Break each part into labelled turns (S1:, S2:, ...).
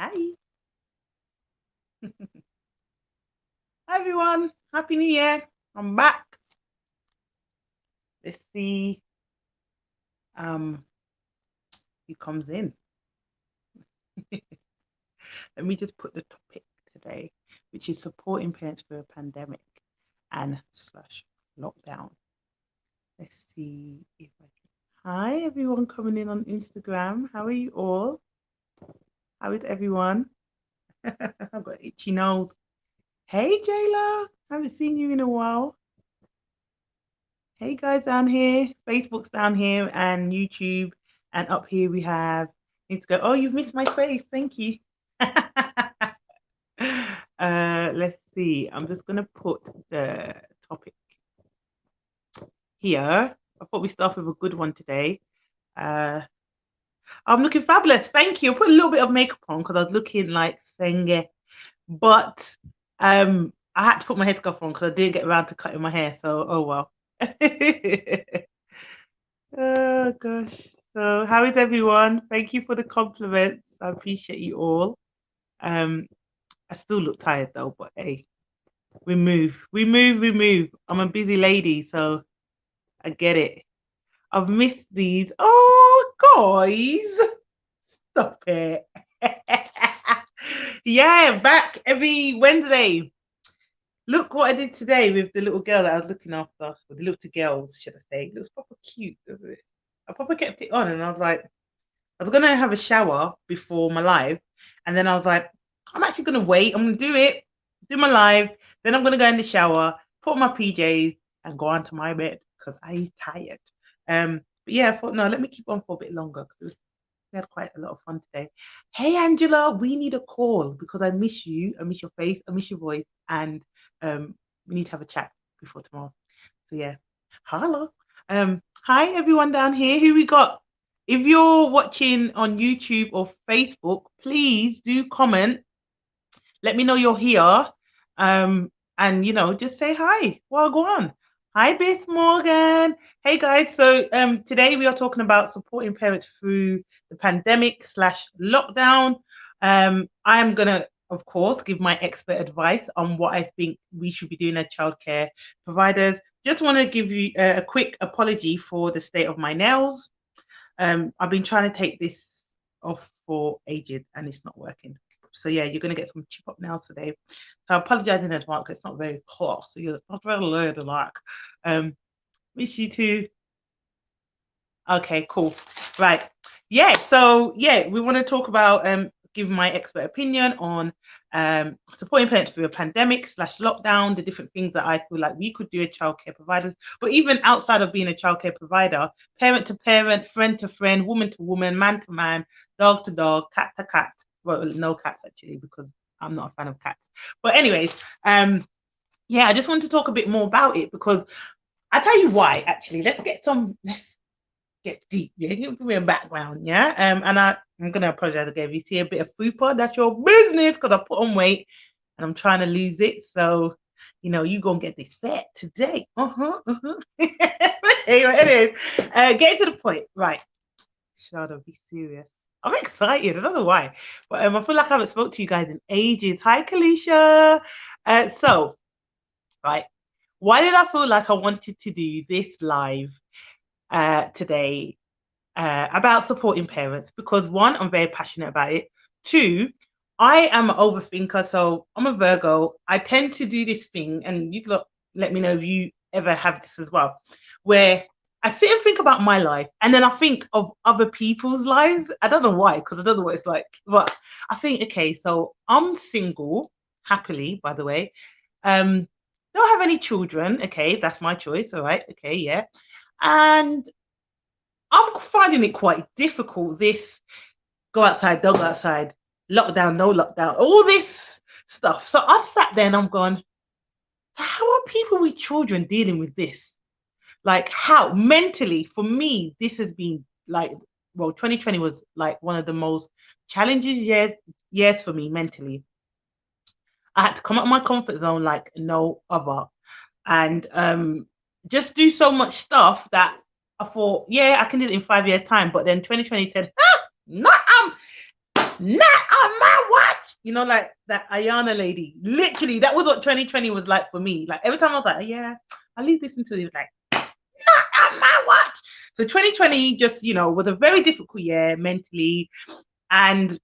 S1: Hi. Hi everyone. Happy New Year. I'm back. Let's see um who comes in. Let me just put the topic today, which is supporting parents through a pandemic and slash lockdown. Let's see if I can. Hi everyone coming in on Instagram. How are you all? How is everyone? I've got itchy nose. Hey Jayla, haven't seen you in a while. Hey guys down here, Facebook's down here and YouTube, and up here we have need to go. Oh, you've missed my face. Thank you. Let's see. I'm just gonna put the topic here. I thought we start with a good one today. I'm looking fabulous. Thank you. I put a little bit of makeup on because I was looking like Senge, but I had to put my headscarf on because I didn't get around to cutting my hair. So oh well. Oh gosh. So how is everyone? Thank you for the compliments. I appreciate you all. I still look tired though, but hey, we move. I'm a busy lady, so I get it. I've missed these. Oh guys, stop it. Yeah, back every Wednesday. Look what I did today with the little girl that I was looking after, or the little girls, should I say. It looks proper cute, doesn't it? I probably kept it on and I was like, I was gonna have a shower before my live, and then I was like, I'm actually gonna wait. I'm gonna do it, do my live, then I'm gonna go in the shower, put on my PJs, and go onto my bed because I'm tired. But yeah, I thought no, let me keep on for a bit longer because we had quite a lot of fun today. Hey Angela, we need a call because I miss you, I miss your face, I miss your voice, and we need to have a chat before tomorrow. So yeah, hello. Hi everyone down here. Who we got? If you're watching on YouTube or Facebook, please do comment. Let me know you're here. And just say hi. Well, go on. Hi, Beth Morgan. Hey guys. So today we are talking about supporting parents through the pandemic slash lockdown. I'm gonna, of course, give my expert advice on what I think we should be doing as childcare providers. Just want to give you a quick apology for the state of my nails. I've been trying to take this off for ages and it's not working. So yeah, you're gonna get some chip up nails today. So I apologize in advance. It's not very close. So you're not very loud like. Miss you too. Okay, cool. Right. Yeah. So yeah, we want to talk about give my expert opinion on supporting parents through a pandemic slash lockdown, the different things that I feel like we could do as childcare providers, but even outside of being a childcare provider, parent to parent, friend to friend, woman to woman, man to man, dog to dog, cat to cat. Well, no cats actually, because I'm not a fan of cats. But anyways, yeah, I just want to talk a bit more about it because I tell you why. Actually, let's get deep. Yeah, give me a background. Yeah, and I'm gonna apologize again. If you see a bit of fupa, that's your business because I put on weight and I'm trying to lose it. So, you gonna get this fat today. Anyways, get to the point. Right, Sharda, be serious. I'm excited. I don't know why, but I feel like I haven't spoke to you guys in ages. Hi, Kalisha. So, right, why did I feel like I wanted to do this live today about supporting parents? Because one, I'm very passionate about it. Two, I am an overthinker, so I'm a Virgo. I tend to do this thing, and you let me know if you ever have this as well, where I sit and think about my life, and then I think of other people's lives. I don't know why, because I don't know what it's like, but I think, okay, so I'm single, happily, by the way. Don't have any children. Okay, that's my choice. All right. Okay, yeah. And I'm finding it quite difficult. This go outside, don't go outside, lockdown, no lockdown, all this stuff. So I'm sat there and I'm going, how are people with children dealing with this? Like, how mentally, for me, this has been like, well, 2020 was like one of the most challenging years for me mentally. I had to come out of my comfort zone like no other, and just do so much stuff that I thought, yeah, I can do it in 5 years' time. But then 2020 said, not on my you know, like that Ayana lady. Literally, that was what 2020 was like for me. Like every time I was like, oh, yeah, I'll leave this until he was like, not on my watch. So 2020 just, you know, was a very difficult year mentally. And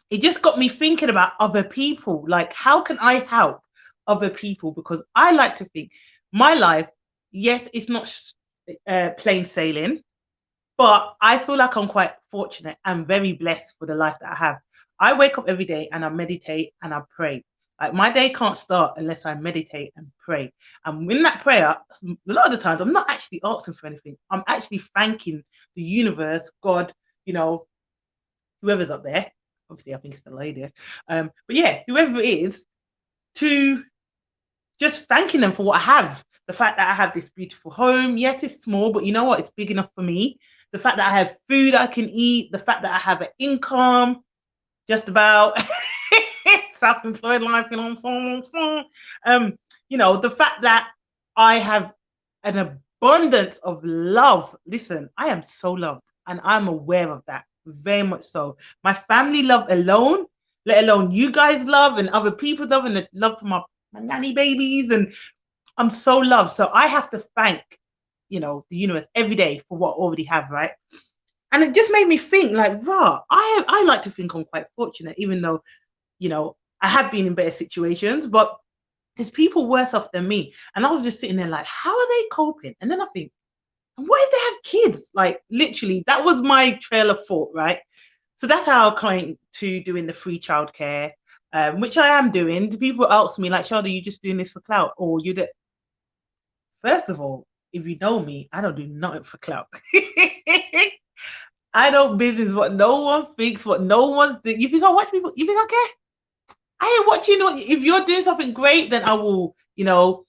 S1: it just got me thinking about other people. Like, how can I help other people? Because I like to think my life, yes, it's not plain sailing, but I feel like I'm quite fortunate and very blessed for the life that I have. I wake up every day and I meditate and I pray. Like my day can't start unless I meditate and pray. And in that prayer, a lot of the times I'm not actually asking for anything. I'm actually thanking the universe, God, you know, whoever's up there. Obviously, I think it's the lady. But yeah, whoever it is, to just thanking them for what I have. The fact that I have this beautiful home. Yes, it's small, but you know what? It's big enough for me. The fact that I have food I can eat. The fact that I have an income, just about self-employed life, you know what I'm saying? You know, the fact that I have an abundance of love. Listen, I am so loved, and I'm aware of that very much so. My family love alone, let alone you guys love and other people love, and the love for my nanny babies, and I'm so loved. So I have to thank, you know, the universe every day for what I already have, right? And it just made me think, like, rah, I like to think I'm quite fortunate, even though, you know, I have been in better situations, but there's people worse off than me. And I was just sitting there like, how are they coping? And then I think, what if they have kids? Like, literally, that was my trail of thought, right? So that's how I came to doing the free childcare, which I am doing. People ask me, like, Sharda, are you just doing this for clout? Or you did? First of all, if you know me, I don't do nothing for clout. I don't business what no one thinks, what no one's doing. You think I watch people? You think I care? I ain't watching. If you're doing something great, then I will, you know,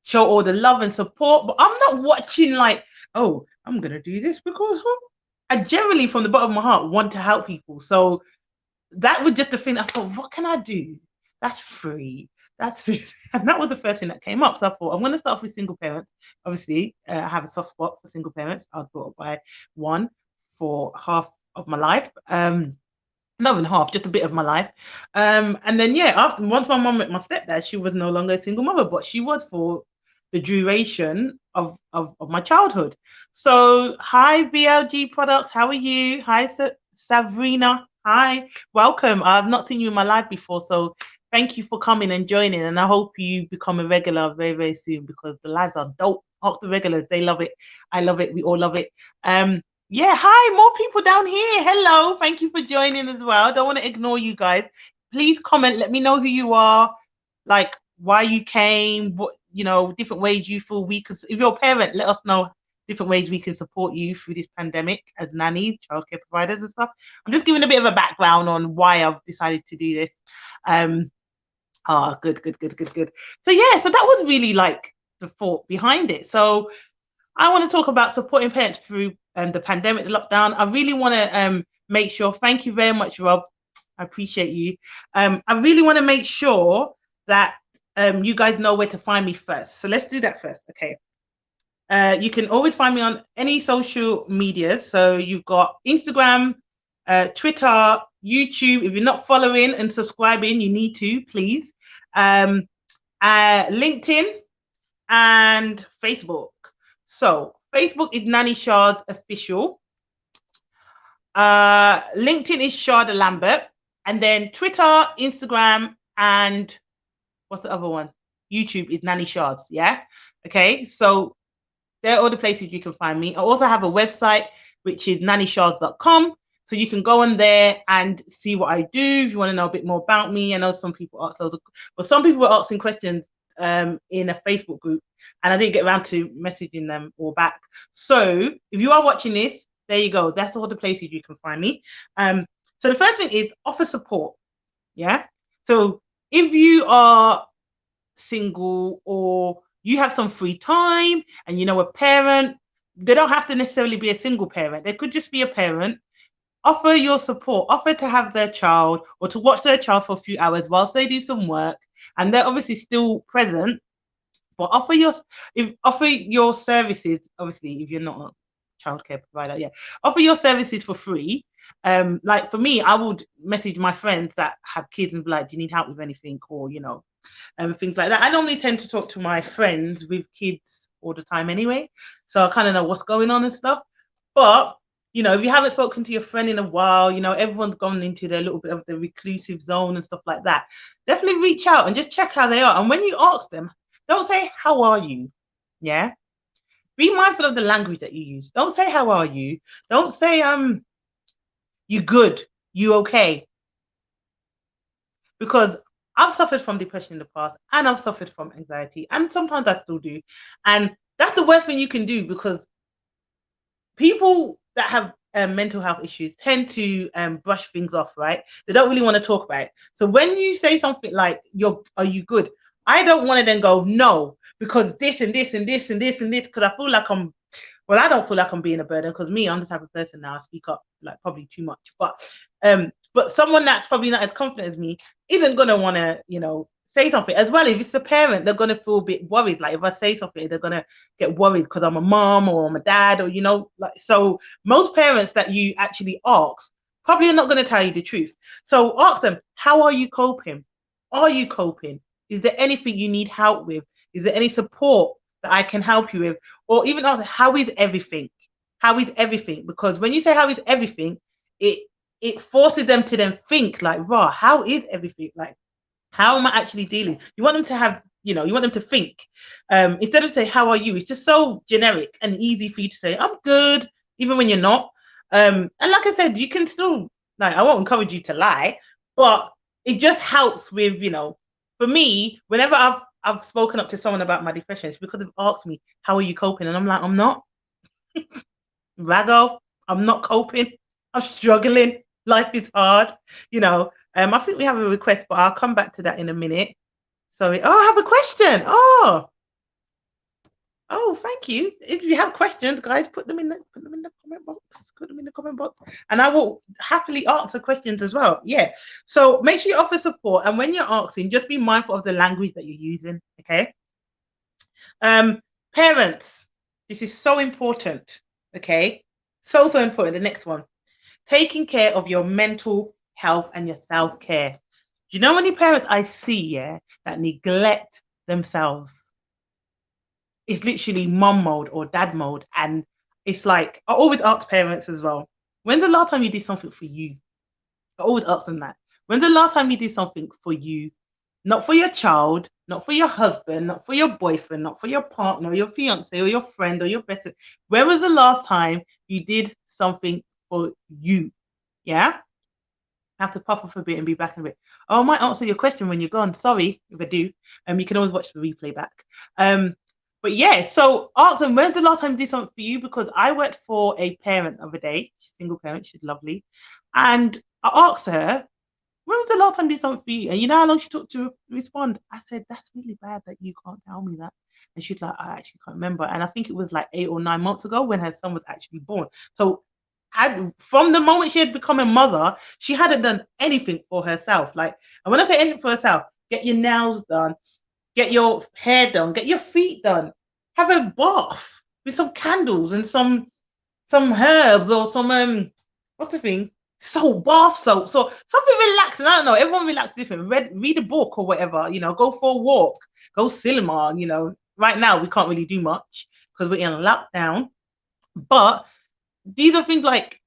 S1: show all the love and support. But I'm not watching like, oh, I'm gonna do this because I generally, from the bottom of my heart, want to help people. So that was just the thing. I thought, what can I do? That's free. That's it. And that was the first thing that came up. So I thought, I'm going to start off with single parents. Obviously, I have a soft spot for single parents. I was brought up by one for half of my life. Not even half, just a bit of my life. And then yeah, after once my mom met my stepdad, she was no longer a single mother, but she was for the duration of my childhood. So hi BLG products, how are you? Hi Sabrina. Hi, welcome. I've not seen you in my life before, so thank you for coming and joining. And I hope you become a regular very, very soon, because the lives are dope. Ask the regulars, they love it. I love it. We all love it. Yeah, hi, more people down here. Hello, thank you for joining as well. Don't want to ignore you guys. Please comment, let me know who you are, like why you came, what, you know, different ways you feel we could, if you're a parent, let us know different ways we can support you through this pandemic as nannies, childcare providers and stuff. I'm just giving a bit of a background on why I've decided to do this. Good. So yeah, so that was really like the thought behind it. So I want to talk about supporting parents through the pandemic, the lockdown. I really want to make sure, thank you very much, Rob. I appreciate you. I really want to make sure that you guys know where to find me first. So let's do that first. Okay. You can always find me on any social medias. So you've got Instagram, Twitter, YouTube. If you're not following and subscribing, you need to, please. LinkedIn and Facebook. So Facebook is Nanny Sharz Official. LinkedIn is Sharda Lambert. And then Twitter, Instagram, and what's the other one? YouTube is Nanny Sharz. Yeah. Okay. So they're all the places you can find me. I also have a website, which is nannysharz.com. So you can go on there and see what I do. If you want to know a bit more about me, I know some people ask those, but some people were asking questions in a Facebook group, and I didn't get around to messaging them all back. So if you are watching this, there you go. That's all the places you can find me. So the first thing is offer support. Yeah. So if you are single or you have some free time and you know a parent, they don't have to necessarily be a single parent. They could just be a parent. Offer your support, offer to have their child or to watch their child for a few hours whilst they do some work, and they're obviously still present, but offer your services, obviously, if you're not childcare provider. Yeah, offer your services for free. Like for me, I would message my friends that have kids and be like, "Do you need help with anything?" Or things like that. I normally tend to talk to my friends with kids all the time anyway, so I kind of know what's going on and stuff. But if you haven't spoken to your friend in a while, everyone's gone into their little bit of the reclusive zone and stuff like that. Definitely reach out and just check how they are. And when you ask them, don't say, "How are you?" Yeah. Be mindful of the language that you use. Don't say, "How are you?" Don't say, "You good? You okay?" Because I've suffered from depression in the past and I've suffered from anxiety, and sometimes I still do. And that's the worst thing you can do, because people that have mental health issues tend to brush things off, right? They don't really want to talk about it. So when you say something like, "Are you good?" I don't want to then go, "No, because this and this and this and this and this," because I feel like I don't feel like I'm being a burden, because I'm the type of person now, I speak up like probably too much. But someone that's probably not as confident as me isn't gonna want to, say something as well. If it's a parent, they're gonna feel a bit worried. Like if I say something, they're gonna get worried because I'm a mom or I'm a dad, or like. So most parents that you actually ask probably are not gonna tell you the truth. So ask them, "How are you coping? Are you coping? Is there anything you need help with? Is there any support that I can help you with?" Or even ask, "How is everything? How is everything?" Because when you say "How is everything," it forces them to then think like, "Raw, how is everything? Like, how am I actually dealing?" You want them to have, you want them to think. Instead of say, "How are you?" It's just so generic and easy for you to say, "I'm good," even when you're not. And like I said, you can still, like, I won't encourage you to lie, but it just helps with, for me, whenever I've spoken up to someone about my depression, it's because they've asked me, "How are you coping?" And I'm like, "I'm not. Rago, I'm not coping. I'm struggling. Life is hard." I think we have a request, but I'll come back to that in a minute. Sorry. Oh, I have a question. Oh, thank you. If you have questions, guys, put them in the comment box. Put them in the comment box, and I will happily answer questions as well. Yeah. So make sure you offer support, and when you're asking, just be mindful of the language that you're using. Okay. Parents, this is so important. Okay. So important. The next one, taking care of your mental health and your self-care. Do you know many parents I see, that neglect themselves? It's literally mom mode or dad mode. And it's like, I always ask parents as well, when's the last time you did something for you? I always ask them that. When's the last time you did something for you? Not for your child, not for your husband, not for your boyfriend, not for your partner, or your fiance, or your friend, or your best friend. When was the last time you did something for you? Yeah? I have to puff off a bit and be back in a bit. Oh, I might answer your question when you're gone. Sorry if I do. You can always watch the replay back. But yeah, so ask them, when's the last time you did something for you? Because I worked for a parent the other day, single parent, she's lovely. And I asked her, when was the last time you did something for you? And you know how long she took to respond? I said, "That's really bad that you can't tell me that." And she's like, "I actually can't remember." And I think it was like 8 or 9 months ago when her son was actually born. So from the moment she had become a mother, she hadn't done anything for herself. Like, and when I say anything for herself, get your nails done, get your hair done, get your feet done, have a bath with some candles and some herbs or some what's the thing? Soap, bath soap. So something relaxing. I don't know. Everyone relaxes different. Read a book or whatever. Go for a walk, go cinema. Right now we can't really do much because we're in lockdown. But these are things like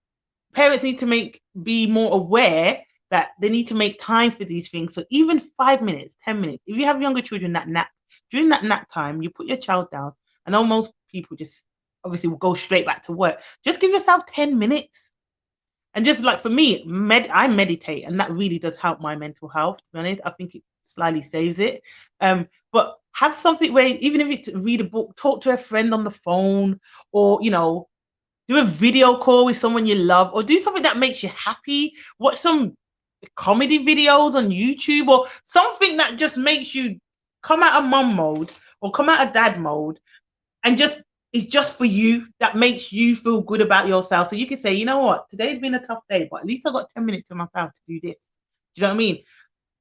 S1: parents need to be more aware that they need to make time for these things. So even 5 minutes, 10 minutes, if you have younger children that nap, during that nap time, you put your child down. I know most people just obviously will go straight back to work. Just give yourself 10 minutes. And just like for me, I meditate, and that really does help my mental health. To be honest, I think it slightly saves it. But have something where, even if it's to read a book, talk to a friend on the phone, or do a video call with someone you love, or do something that makes you happy. Watch some comedy videos on YouTube, or something that just makes you come out of mom mode or come out of dad mode, and it's just for you, that makes you feel good about yourself. So you can say, "You know what, today's been a tough day, but at least I got 10 minutes to myself to do this." Do you know what I mean?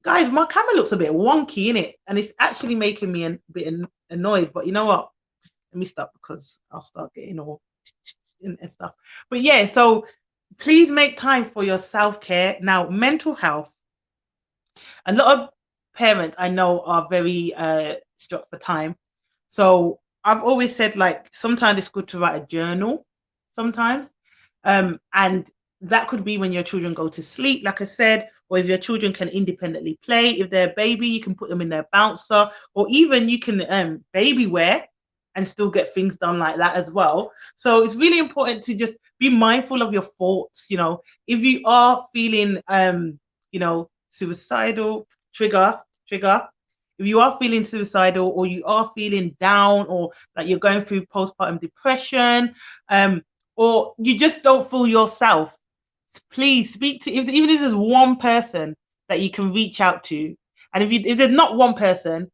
S1: Guys, my camera looks a bit wonky in it, and it's actually making me a bit annoyed. But you know what? Let me stop, because I'll start getting all and stuff. But yeah, so please make time for your self-care. Now, mental health, a lot of parents I know are very struck for time. So I've always said, like, sometimes it's good to write a journal sometimes. And that could be when your children go to sleep, like I said, or if your children can independently play. If they're a baby, you can put them in their bouncer, or even you can baby wear and still get things done like that as well. So it's really important to just be mindful of your thoughts. If you are feeling suicidal, trigger. If you are feeling suicidal, or you are feeling down, or like you're going through postpartum depression, or you just don't feel yourself, please speak to, even if there's one person that you can reach out to. And if there's not one person,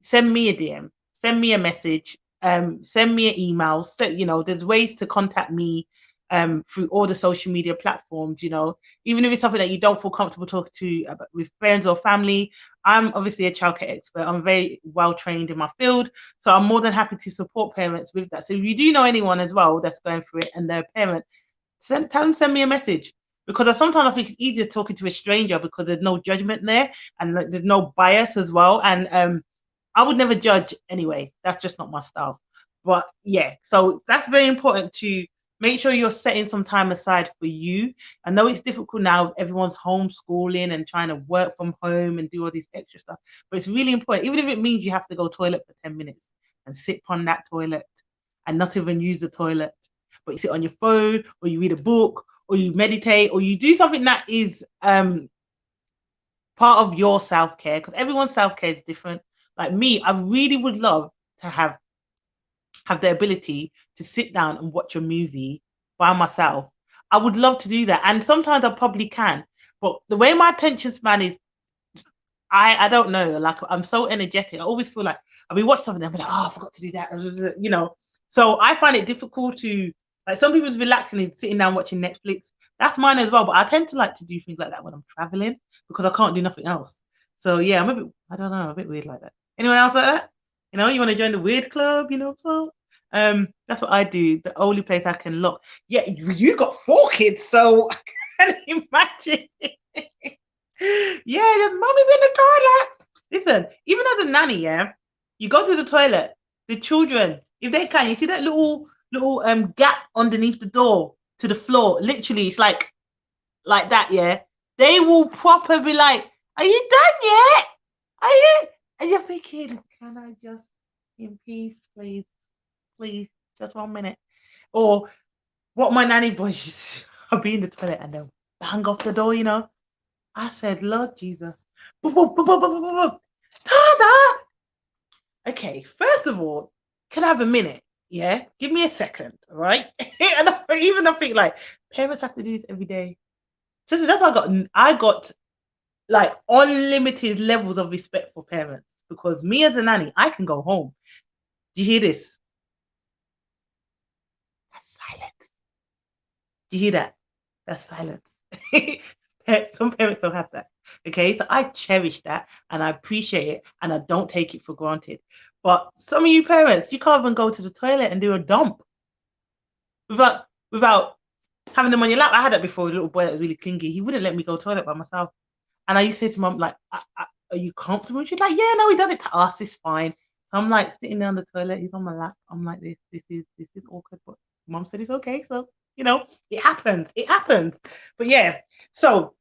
S1: send me a DM, send me a message, send me an email. So, there's ways to contact me through all the social media platforms. Even if it's something that you don't feel comfortable talking to with friends or family. I'm obviously a childcare expert. I'm very well trained in my field, so I'm more than happy to support parents with that. So if you do know anyone as well that's going through it and they're a parent, tell them, send me a message, because sometimes I think it's easier talking to a stranger because there's no judgment there, and like, there's no bias as well. And I would never judge anyway. That's just not my style. But yeah, so that's very important to make sure you're setting some time aside for you. I know it's difficult now. Everyone's homeschooling and trying to work from home and do all this extra stuff. But it's really important, even if it means you have to go toilet for 10 minutes and sit on that toilet and not even use the toilet, but you sit on your phone, or you read a book, or you meditate, or you do something that is part of your self-care, because everyone's self-care is different. Like me, I really would love to have the ability to sit down and watch a movie by myself. I would love to do that, and sometimes I probably can, but the way my attention span is, I don't know. Like, I'm so energetic. I always feel like I'll be watching something and I'll be like, oh, I forgot to do that. So I find it difficult to, like, some people's relaxing is sitting down watching Netflix. That's mine as well. But I tend to like to do things like that when I'm traveling, because I can't do nothing else. So yeah, I'm a bit, I don't know, a bit weird like that. Anyone else like that? You want to join the weird club, so that's what I do. The only place I can look. Yeah, you got 4 kids, so I can imagine. Yeah, there's mommy's in the toilet. Listen, even as a nanny, yeah, you go to the toilet, the children, if they can, you see that little gap underneath the door to the floor. Literally, it's like that, yeah. They will proper be like, "Are you done yet? Are you?" And you're thinking, "Can I just in peace, please, please, just 1 minute?" Or what my nanny boys used to, I'll be in the toilet and they'll bang off the door. I said, Lord Jesus. Boop, boop, boop, boop, boop, boop, boop. Tada! Okay, first of all, can I have a minute? Yeah, give me a second, all right? And I think, like, parents have to do this every day. So that's why I got like unlimited levels of respect for parents, because me as a nanny, I can go home. Do you hear this? That's silence. Do you hear that? That's silence. Some parents don't have that. Okay, so I cherish that and I appreciate it and I don't take it for granted. But some of you parents, you can't even go to the toilet and do a dump without having them on your lap. I had that before. A little boy that was really clingy. He wouldn't let me go to the toilet by myself. And I used to say to mum, like, "Are you comfortable?" And she's like, "Yeah, no, he does it to us. It's fine." So I'm like sitting there on the toilet. He's on my lap. I'm like, this is awkward, but mum said it's okay. So it happens. It happens. But yeah, so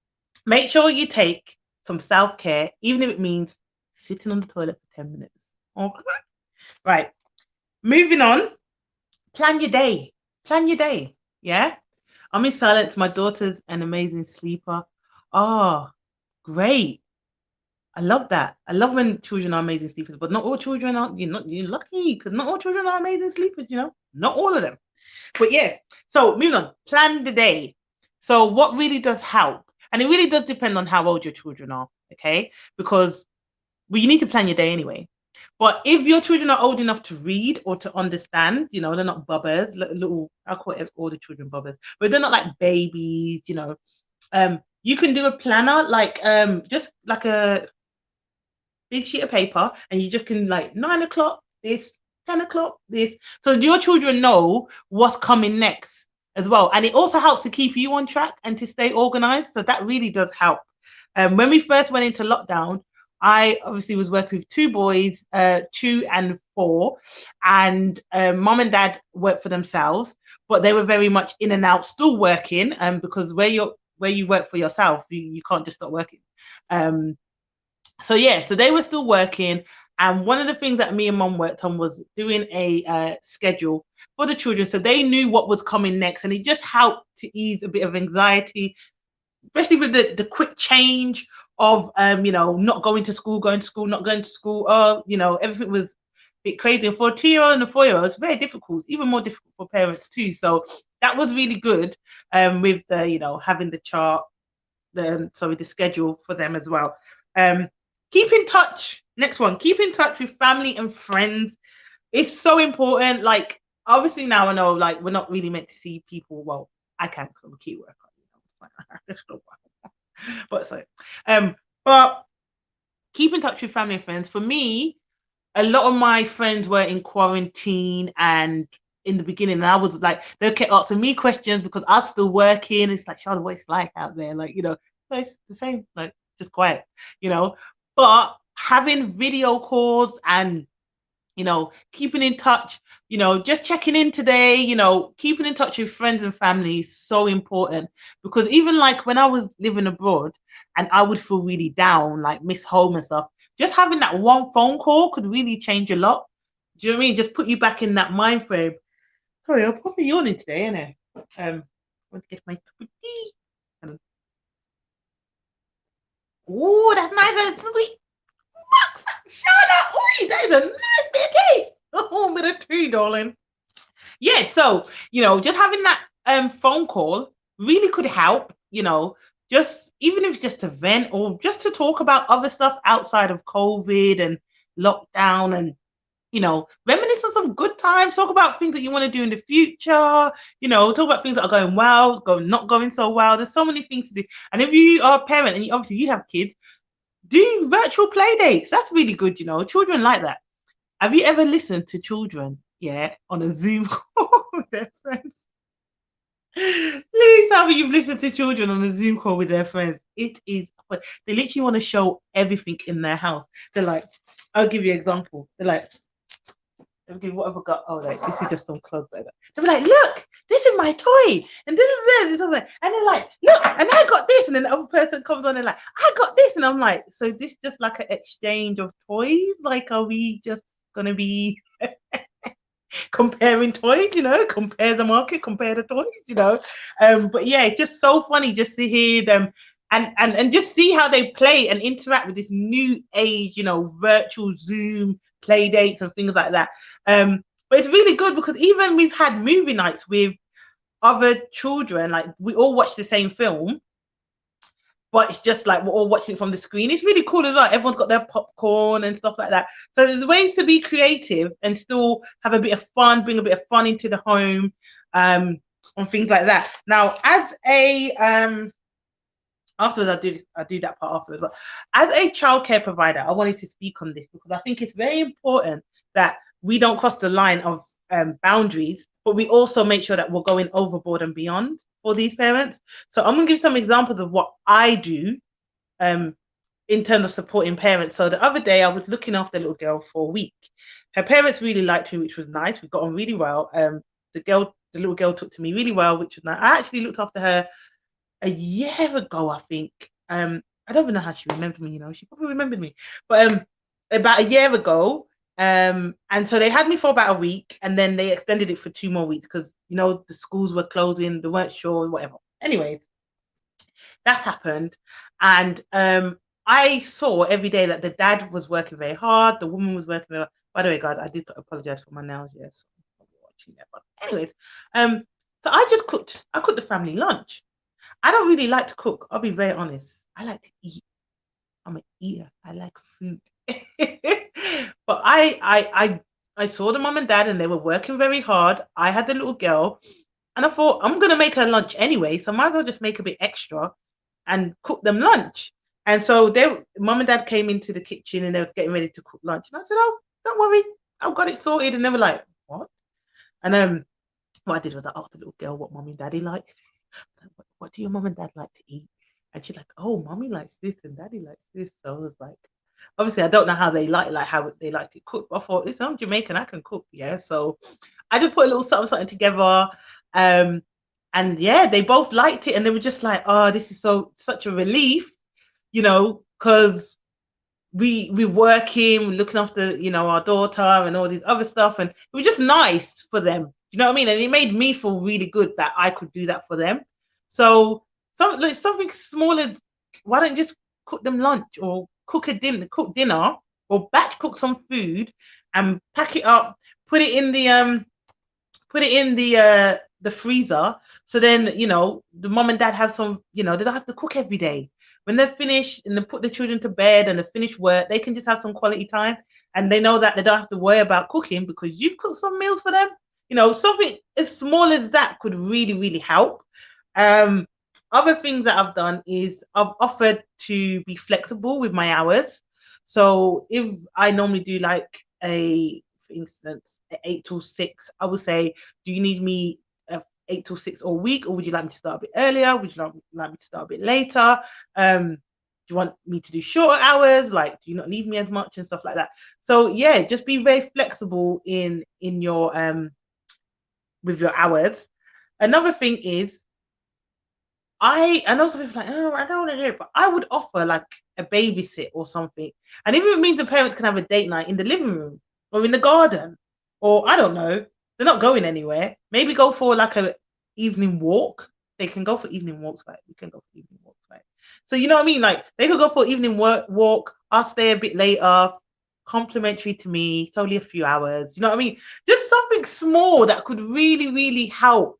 S1: make sure you take some self-care, even if it means sitting on the toilet for 10 minutes. Okay. Right. Moving on. Plan your day. Plan your day. Yeah. I'm in silence. My daughter's an amazing sleeper. Oh, great. I love that. I love when children are amazing sleepers, but not all children are. You're lucky, because not all children are amazing sleepers. Not all of them. But yeah. So moving on. Plan the day. So what really does help, and it really does depend on how old your children are. Okay, because you need to plan your day anyway. But if your children are old enough to read or to understand, they're not bubbers, little, I call it all the children bubbers, but they're not like babies. You can do a planner, like just like a big sheet of paper, and you just can, like, 9 o'clock this, 10 o'clock this, so your children know what's coming next. as well. And it also helps to keep you on track and to stay organized. So that really does help. When we first went into lockdown, I obviously was working with two boys, 2 and 4, and mom and dad worked for themselves, but they were very much in and out, still working. Because where you work for yourself, you can't just stop working. So yeah, so they were still working. And one of the things that me and mom worked on was doing a schedule for the children, so they knew what was coming next, and it just helped to ease a bit of anxiety, especially with the quick change of not going to school, not going to school. Everything was a bit crazy. And for a 2-year-old and a 4-year-old, it's very difficult, even more difficult for parents too. So that was really good, with the having the chart, the schedule for them as well. Keep in touch. Next one, keep in touch with family and friends. It's so important. Like, obviously now I know, like, we're not really meant to see people. Well, I can because I'm a key worker. But keep in touch with family and friends. For me, a lot of my friends were in quarantine, and in the beginning, and I was like, they kept asking me questions because I was still working. It's like, Charlotte, what it's like out there? Like, it's the same, like, just quiet, but having video calls and keeping in touch, just checking in today, keeping in touch with friends and family is so important. Because even like when I was living abroad and I would feel really down, like miss home and stuff, just having that one phone call could really change a lot. Do you know what I mean? Just put you back in that mind frame. Sorry, I'm probably yawning today, innit? I want to get my cup of tea. Oh, that's nice and sweet. Charlotte, oi, that is a nice bit of tea. Oh, bit of tea, darling. Yeah, so just having that phone call really could help. Just even if it's just to vent or just to talk about other stuff outside of COVID and lockdown, and reminisce on some good times. Talk about things that you want to do in the future. Talk about things that are going well, not going so well. There's so many things to do. And if you are a parent and obviously you have kids, do virtual play dates. That's really good. Children like that. Have you ever listened to children, on a Zoom call with their friends? Please tell me you've listened to children on a Zoom call with their friends. It is, they literally want to show everything in their house. They're like, I'll give you an example. They're like, okay, what have I got? Oh, like, this is just some clothes. They're like, look, this is my toy, and this is and they're like, look, and I got this, and then the other person comes on and like, I got this, and I'm like, so this just like an exchange of toys? Like, are we just gonna be comparing toys? Compare the market, compare the toys. But yeah, it's just so funny just to hear them and just see how they play and interact with this new age, virtual Zoom play dates and things like that. But it's really good because even we've had movie nights with other children, like we all watch the same film, but it's just like we're all watching it from the screen. It's really cool as well. Everyone's got their popcorn and stuff like that. So there's ways to be creative and still have a bit of fun, bring a bit of fun into the home, and things like that. Now, as a afterwards, I do that part afterwards. But as a childcare provider, I wanted to speak on this because I think it's very important that we don't cross the line of boundaries, but we also make sure that we're going overboard and beyond for these parents. So I'm going to give some examples of what I do in terms of supporting parents. So the other day I was looking after a little girl for a week. Her parents really liked me, which was nice. We got on really well. The little girl took to me really well, which was nice. I actually looked after her a year ago, I think. I don't even know how she remembered me, she probably remembered me. But about a year ago, and so they had me for about a week, and then they extended it for 2 more weeks because the schools were closing, they weren't sure, whatever. Anyways, that's happened. And I saw every day that the dad was working very hard, the woman was working very hard. By the way, guys, I did apologize for my nails, yes. But anyways, so I cooked the family lunch. I don't really like to cook. I'll be very honest. I like to eat. I'm an eater. I like food. But I saw the mom and dad, and they were working very hard. I had the little girl, and I thought I'm gonna make her lunch anyway, so I might as well just make a bit extra and cook them lunch. And so mom and dad came into the kitchen and they were getting ready to cook lunch. And I said, "Oh, don't worry, I've got it sorted." And they were like, "What?" And what I did was I asked the little girl what mummy and daddy like. What do your mum and dad like to eat? And she's like, oh, mummy likes this and daddy likes this. So I was like, obviously, I don't know how they like how they like to cook. But I thought, listen, I'm Jamaican, I can cook. Yeah. So I just put a little something together. And yeah, they both liked it. And they were just like, oh, this is such a relief, because we're working, we're looking after, our daughter and all these other stuff. And it was just nice for them. You know what I mean? And it made me feel really good that I could do that for them. So something small as, why don't you just cook them lunch or cook dinner or batch cook some food and pack it up, put it in the freezer. So then, the mom and dad have some, they don't have to cook every day. When they're finished and they put the children to bed and they finish work, they can just have some quality time, and they know that they don't have to worry about cooking because you've cooked some meals for them. Something as small as that could really, really help. Other things that I've done is I've offered to be flexible with my hours. So if I normally do like for instance, 8 till 6, I would say, do you need me 8 till 6 all week, or would you like me to start a bit earlier? Would you like me to start a bit later? Do you want me to do shorter hours? Like, do you not need me as much and stuff like that? So yeah, just be very flexible in your with your hours. Another thing is, I know some people are like, oh, I don't want to do it, but I would offer like a babysit or something. And even if it means the parents can have a date night in the living room or in the garden, or I don't know, they're not going anywhere. Maybe go for like a evening walk. They can go for evening walks, right? We can go for evening walks, right? So you know what I mean? Like they could go for evening walk. I'll stay a bit later, complimentary to me. It's only a few hours. You know what I mean? Just something small that could really, really help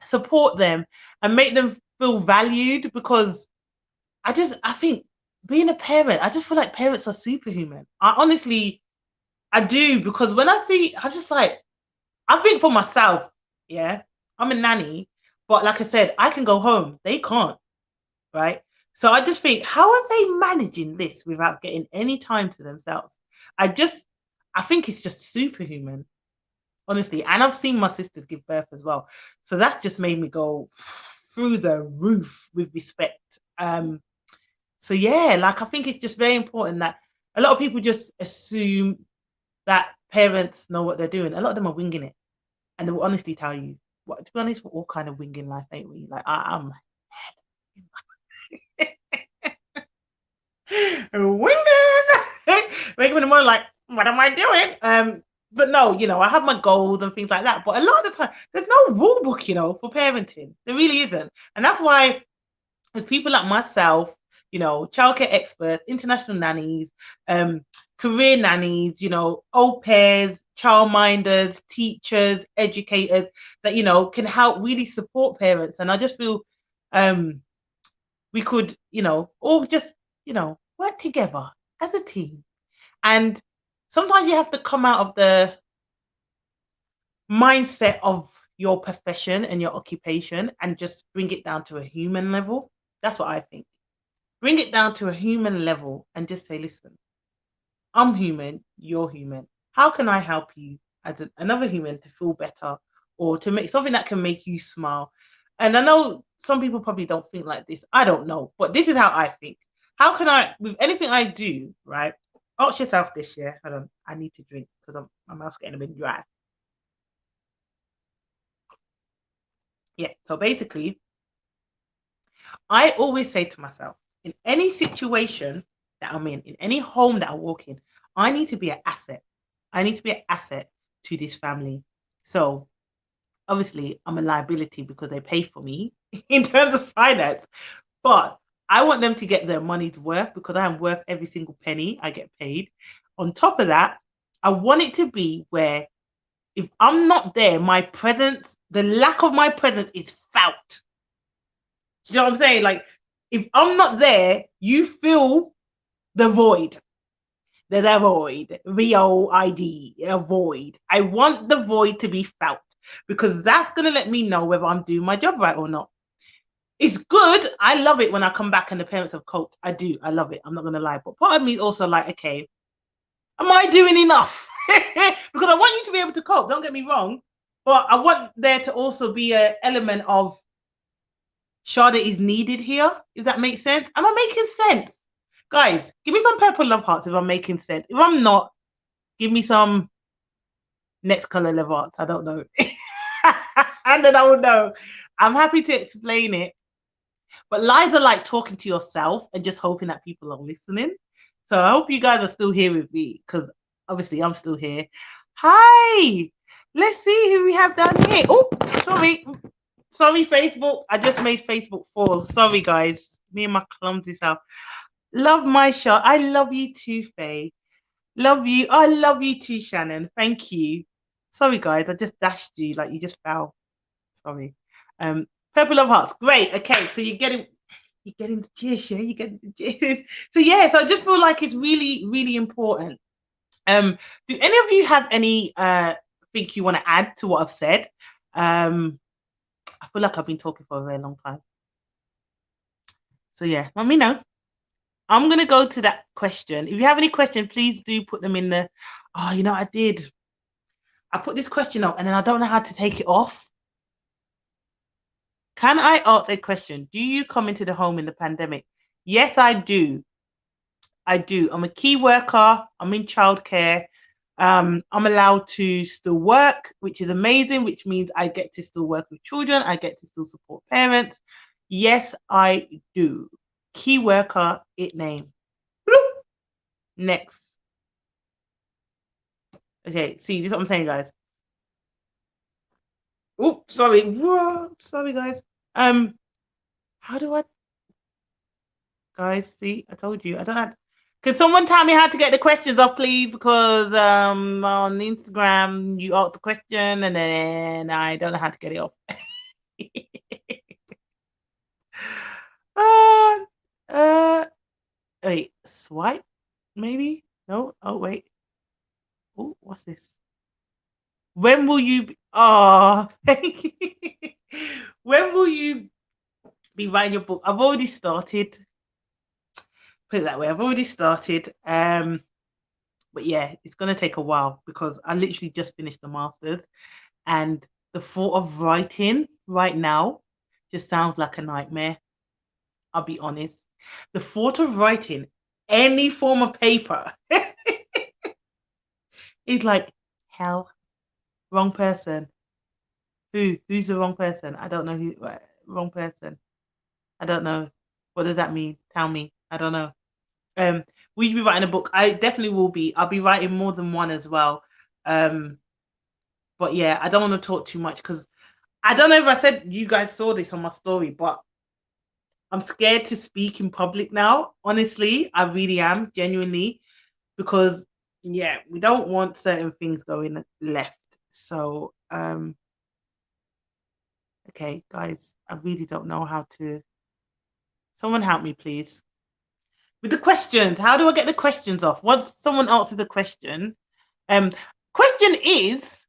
S1: support them and make them feel valued, because I think being a parent, I just feel like parents are superhuman. I do, because when I see, I just like, I think for myself, yeah, I'm a nanny, but like I said, I can go home. They can't, right? So I just think, how are they managing this without getting any time to themselves? I think it's just superhuman, honestly. And I've seen my sisters give birth as well. So that just made me go through the roof with respect. So yeah, like I think it's just very important that a lot of people just assume that parents know what they're doing. A lot of them are winging it, and they will honestly tell you. To be honest, we're all kind of winging life, ain't we? Like I'm winging, waking in the morning like, what am I doing? But no, I have my goals and things like that. But a lot of the time, there's no rule book, for parenting. There really isn't, and that's why with people like myself, childcare experts, international nannies, career nannies, au pairs, childminders, teachers, educators that, can help really support parents. And I just feel we could, all just, work together as a team. And sometimes you have to come out of the mindset of your profession and your occupation and just bring it down to a human level. That's what I think. Bring it down to a human level and just say, listen, I'm human, you're human. How can I help you as another human to feel better, or to make something that can make you smile? And I know some people probably don't think like this. I don't know, but this is how I think. How can I, with anything I do, right? Ask yourself this year. Hold on, I need to drink because my mouth's getting a bit dry. Yeah, so basically, I always say to myself, in any situation that I'm in any home that I walk in, I need to be an asset. I need to be an asset to this family. So obviously, I'm a liability because they pay for me in terms of finance, but I want them to get their money's worth because I am worth every single penny I get paid. On top of that, I want it to be where if I'm not there, my presence, the lack of my presence is felt. Do you know what I'm saying? Like, if I'm not there, you feel the void. There's a void. VOID, a void. I want the void to be felt because that's going to let me know whether I'm doing my job right or not. It's good. I love it when I come back and the parents have coped. I do. I love it. I'm not going to lie. But part of me is also like, okay, am I doing enough? Because I want you to be able to cope. Don't get me wrong. But I want there to also be an element of Shada is needed here. If that makes sense. Am I making sense? Guys, give me some purple love hearts if I'm making sense. If I'm not, give me some next color love hearts. I don't know. And then I will know. I'm happy to explain it. But lies are like talking to yourself and just hoping that people are listening. So I hope you guys are still here with me because obviously I'm still here. Hi. Let's see who we have down here. Oh, sorry. Sorry, Facebook. I just made Facebook fall. Sorry, guys. Me and my clumsy self. Love my shot. I love you too, Faye. Love you. I love you too, Shannon. Thank you. Sorry, guys. I just dashed you like you just fell. Sorry. Um, Purple of Hearts. Great. Okay, so you're getting the gist, yeah. You're getting the gist. So yeah, so I just feel like it's really, really important. Do any of you have any think you want to add to what I've said? I feel like I've been talking for a very long time. So yeah, let me know. I'm gonna go to that question. If you have any questions, please do put them in the. Oh, you know, I did. I put this question up and then I don't know how to take it off. Can I ask a question? Do you come into the home in the pandemic? Yes, I do. I do. I'm a key worker. I'm in childcare. I'm allowed to still work, which is amazing, which means I get to still work with children. I get to still support parents. Yes, I do. Key worker, it name. Next. Okay, see, this is what I'm saying, guys. Oh, sorry. Whoa, sorry, guys. How do I, guys? See, I told you. I don't have. Can someone tell me how to get the questions off, please? Because on Instagram you ask the question and then I don't know how to get it off. uh, uh, wait, swipe maybe? No. Oh wait. Oh, what's this? When will you? Oh, thank you. When will you be writing your book? I've already started. Put it that way. I've already started. But yeah, it's gonna take a while because I literally just finished the masters, and the thought of writing right now just sounds like a nightmare. I'll be honest. The thought of writing any form of paper is like hell. Wrong person. Who? Who's the wrong person? I don't know who. Wrong person. I don't know. What does that mean? Tell me. I don't know. Um, will you be writing a book? I definitely will be. I'll be writing more than one as well. Um, but yeah, I don't want to talk too much because I don't know if I said you guys saw this on my story, but I'm scared to speak in public now. Honestly, I really am, genuinely, because yeah, we don't want certain things going left. So, okay, guys, I really don't know how to. Someone help me, please. With the questions, how do I get the questions off? Once someone answers the question, um, question is,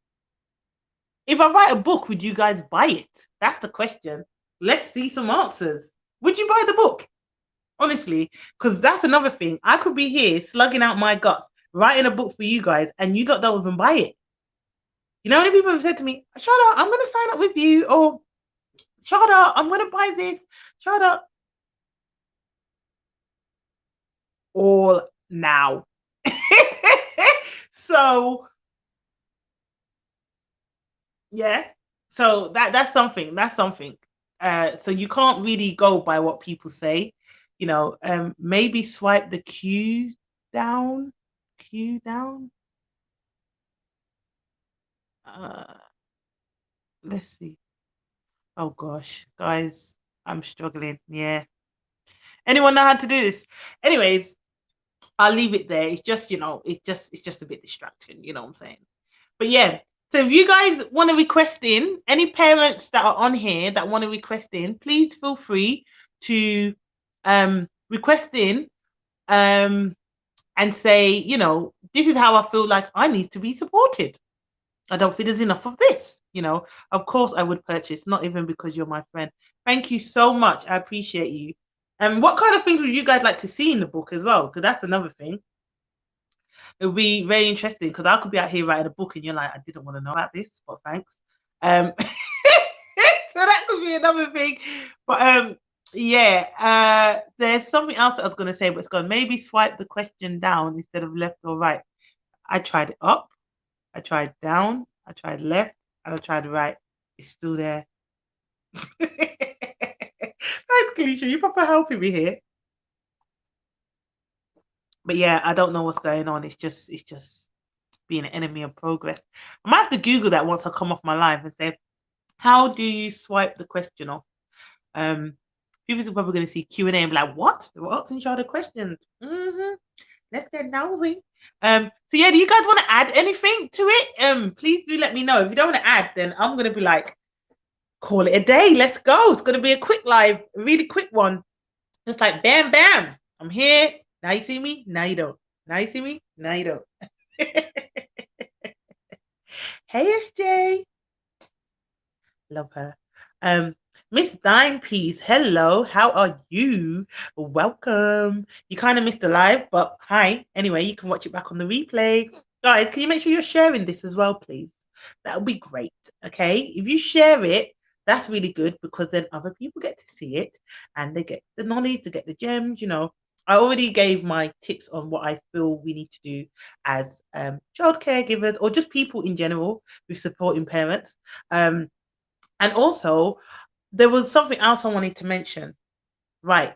S1: if I write a book, would you guys buy it? That's the question. Let's see some answers. Would you buy the book? Honestly, because that's another thing. I could be here slugging out my guts, writing a book for you guys, and you don't even buy it. You know, many people have said to me, "Shut up, I'm going to sign up with you," or "Shut up, I'm going to buy this." Shut up. All now. So yeah, so that's something. That's something. So you can't really go by what people say. You know, maybe swipe the Q down. Q down. Uh, let's see. Oh gosh, guys, I'm struggling. Yeah. Anyone know how to do this? Anyways, I'll leave it there. It's just, it's just a bit distraction, you know what I'm saying? But yeah. So if you guys want to request in, any parents that are on here that want to request in, please feel free to request in and say, this is how I feel like I need to be supported. I don't feel there's enough of this. Of course I would purchase, not even because you're my friend. Thank you so much. I appreciate you. And what kind of things would you guys like to see in the book as well? Because that's another thing. It would be very interesting because I could be out here writing a book and you're like, I didn't want to know about this, but thanks. So that could be another thing. But yeah, there's something else that I was gonna say, but it's gone. Maybe swipe the question down instead of left or right. I tried it up, I tried down, I tried left, and I tried right. It's still there. Thanks, Keisha. You're proper helping me here. But yeah, I don't know what's going on. It's just being an enemy of progress. I might have to Google that once I come off my live and say, how do you swipe the question off? People are probably going to see Q&A and be like, what? We're asking each other questions. Let's get nosy. So yeah, do you guys want to add anything to it? Please do let me know. If you don't want to add, then I'm going to be like, call it a day. Let's go. It's going to be a quick live, a really quick one. Just like bam, bam. I'm here. Now you see me. Now you don't. Now you see me. Now you don't. Hey, SJ. Love her. Miss Dime Piece, hello, how are you? Welcome. You kind of missed the live, but hi. Anyway, you can watch it back on the replay. Guys, can you make sure you're sharing this as well, please? That would be great. Okay, if you share it, that's really good because then other people get to see it and they get the knowledge, they get the gems. You know, I already gave my tips on what I feel we need to do as child caregivers or just people in general with supporting parents. And also, there was something else I wanted to mention. Right.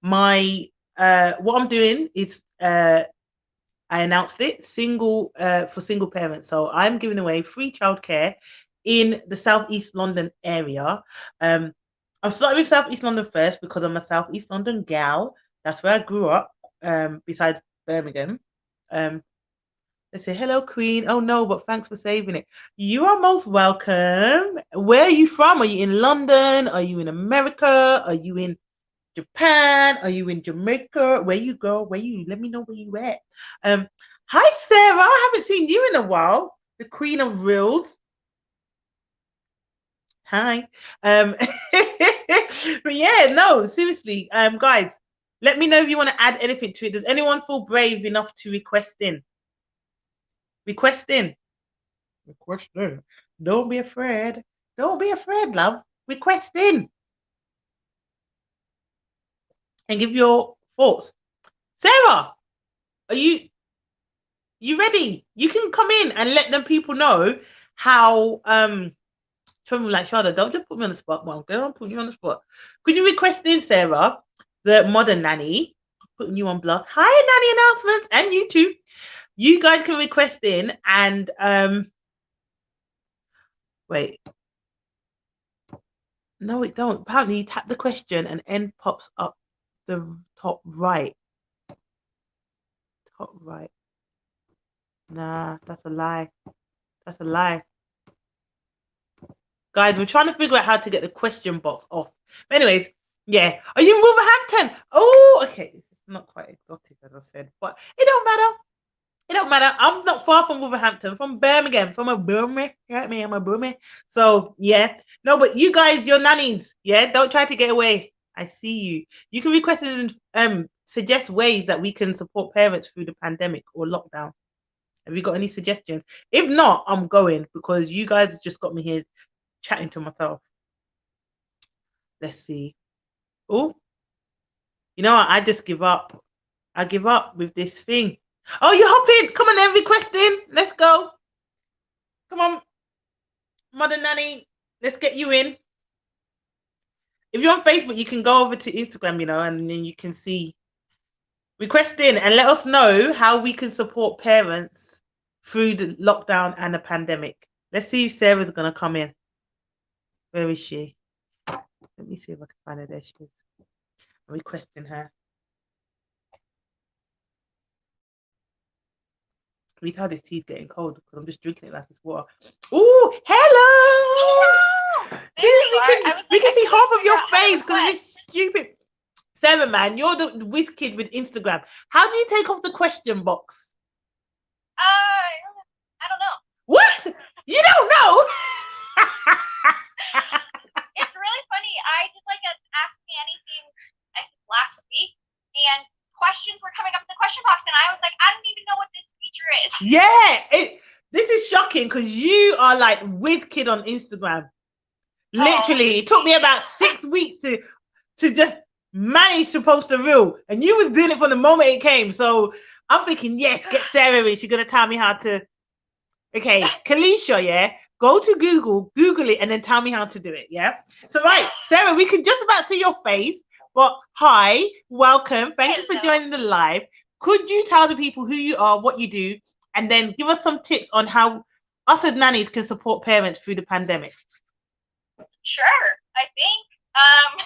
S1: My what I'm doing is I announced it single for single parents. So I'm giving away free childcare in the Southeast London area. I'm starting with Southeast London first because I'm a Southeast London gal. That's where I grew up. Besides Birmingham. They say, hello, Queen. Oh, no, but thanks for saving it. You are most welcome. Where are you from? Are you in London? Are you in America? Are you in Japan? Are you in Jamaica? Where you go? Where you? Let me know where you at. Hi, Sarah. I haven't seen you in a while. The Queen of Reels. Hi. But yeah, no, seriously, guys, let me know if you want to add anything to it. Does anyone feel brave enough to request in? Requesting. Requesting. Don't be afraid. Don't be afraid, love. Requesting. And give your thoughts. Sarah, are you ready? You can come in and let them people know how something like Sharda, don't just put me on the spot, mom. Don't put you on the spot. Could you request in, Sarah, the modern nanny? Putting you on blast. Hi, nanny announcements, and you too. You guys can request in and wait. No, it don't. Apparently, you tap the question and end pops up the top right. Top right. Nah, that's a lie. That's a lie. Guys, we're trying to figure out how to get the question box off. But anyways, yeah. Are you in Wolverhampton? Oh, okay. It's not quite exotic, as I said, but it don't matter. It don't matter. I'm not far from Wolverhampton, from Birmingham, from a Birmingham. Me, I'm a Birmingham. So yeah, no, but you guys, your nannies, yeah, don't try to get away. I see you. You can request and suggest ways that we can support parents through the pandemic or lockdown. Have you got any suggestions? If not, I'm going because you guys just got me here chatting to myself. Let's see. Oh, you know what? I just give up. I give up with this thing. Oh, you're hopping. Come on then, requesting. Let's go. Come on, Mother Nanny. Let's get you in. If you're on Facebook, you can go over to Instagram, you know, and then you can see requesting and let us know how we can support parents through the lockdown and the pandemic. Let's see if Sarah's going to come in. Where is she? Let me see if I can find her. There she is. I'm requesting her. Can you tell this tea's getting cold because I'm just drinking it like it's water. Ooh, hello! We can see half of your face because of this stupid. Sarah, man, you're the whiz kid with Instagram. How do you take off the question box?
S2: I don't know.
S1: What? You don't know?
S2: It's really funny. I did like an Ask Me Anything, I think last week, and questions were coming up in the question box, and I was like, I don't even know what this feature is.
S1: Yeah, this is is shocking because you are like whiz kid on Instagram. Literally, it took me about 6 weeks to just manage to post a reel, and you was doing it from the moment it came. So I'm thinking, yes, get Sarah in. She's gonna tell me how to. Okay, Kalisha, yeah, go to Google it, and then tell me how to do it. Yeah. So right, Sarah, we can just about see your face, but hi, welcome, thank you for joining the live. Could you tell the people who you are, what you do, and then give us some tips on how us as nannies can support parents through the pandemic?
S2: Sure. I think I'm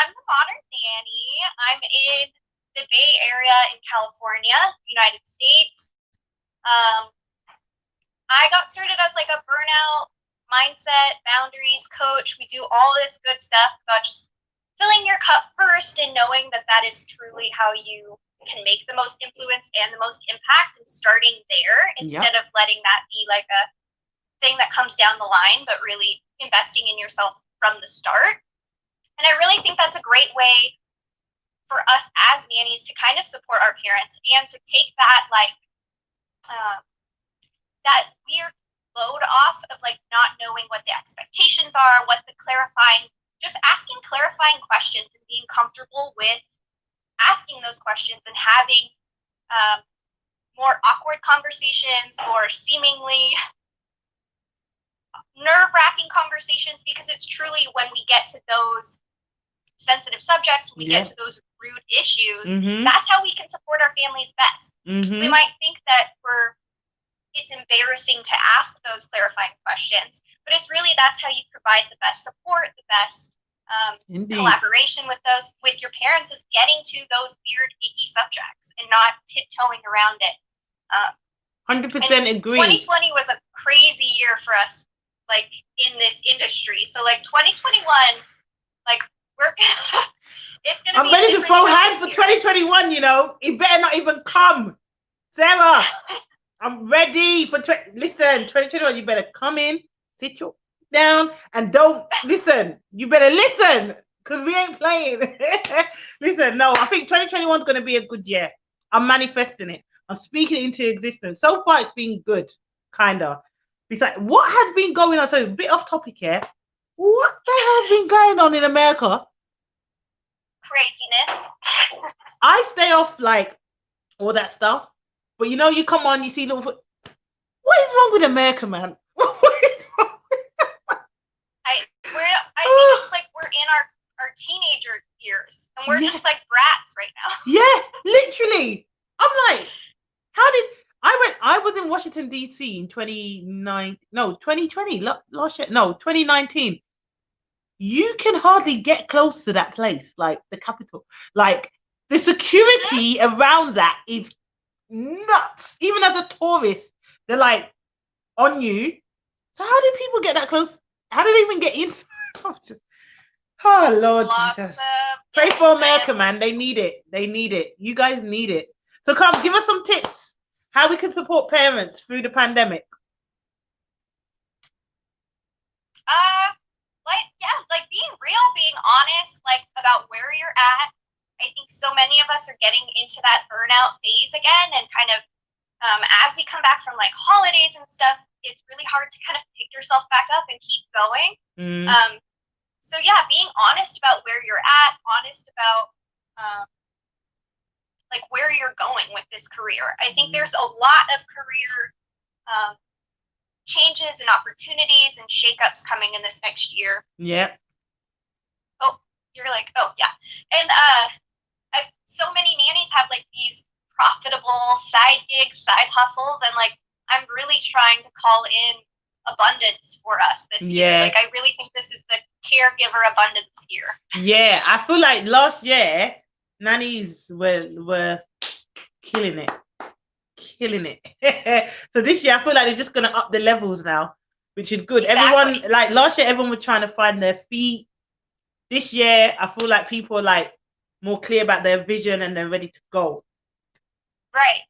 S2: the modern nanny. I'm in the Bay Area in California, United States. I got started as like a burnout mindset, boundaries coach. We do all this good stuff about just filling your cup first and knowing that that is truly how you can make the most influence and the most impact, and starting there instead of letting that be like a thing that comes down the line, but really investing in yourself from the start. And I really think that's a great way for us as nannies to kind of support our parents and to take that like that weird load off of like not knowing what the expectations are, what the just asking clarifying questions and being comfortable with asking those questions and having more awkward conversations or seemingly nerve-wracking conversations, because it's truly when we get to those sensitive subjects, when we get to those rude issues, that's how we can support our families best. We might think that it's embarrassing to ask those clarifying questions, but it's really that's how you provide the best support, the best collaboration with your parents, is getting to those weird, icky subjects and not tiptoeing around it.
S1: 100% agree.
S2: 2020 was a crazy year for us, like in this industry. So like 2021, like it's gonna.
S1: I'm ready to throw hands for 2021. You know, it better not even come, Sarah. I'm ready for listen. 2021, you better come in, sit your down, and don't listen. You better listen, because we ain't playing. Listen, no, I think 2021 is going to be a good year. I'm manifesting it. I'm speaking it into existence. So far, it's been good, kind of. Besides, what has been going on? So, a bit off topic here. What the hell has been going on in America?
S2: Craziness.
S1: I stay off like all that stuff, but you know, you come on, you see little. What is wrong with America, man? What is wrong with
S2: I think it's like we're in our teenager years, and we're just like brats right now.
S1: Yeah, literally. I'm like, how did I was in Washington D.C. in 2020 last year. No, 2019. You can hardly get close to that place, like the capital. Like the security around that is nuts. Even as a tourist, they're like on you. So how did people get that close? How did they even get in? Oh Lord Jesus. Pray for America, man. They need it. They need it. You guys need it. So come, give us some tips how we can support parents through the pandemic.
S2: Like being real, being honest, like about where you're at. I think so many of us are getting into that burnout phase again, and kind of as we come back from like holidays and stuff, it's really hard to kind of pick yourself back up and keep going. So yeah, being honest about where you're at, honest about like where you're going with this career. I think there's a lot of career changes and opportunities and shakeups coming in this next year.
S1: Yeah.
S2: Oh, you're like, oh yeah. And so many nannies have like these profitable side gigs, side hustles, and like I'm really trying to call in abundance for us this year. Like I really think this is the caregiver abundance year. Yeah,
S1: I feel like last year nannies were killing it. So this year I feel like they're just gonna up the levels now, which is good. Exactly. Everyone, like last year everyone was trying to find their feet. This year I feel like people are like more clear about their vision and they're ready to go.
S2: Right.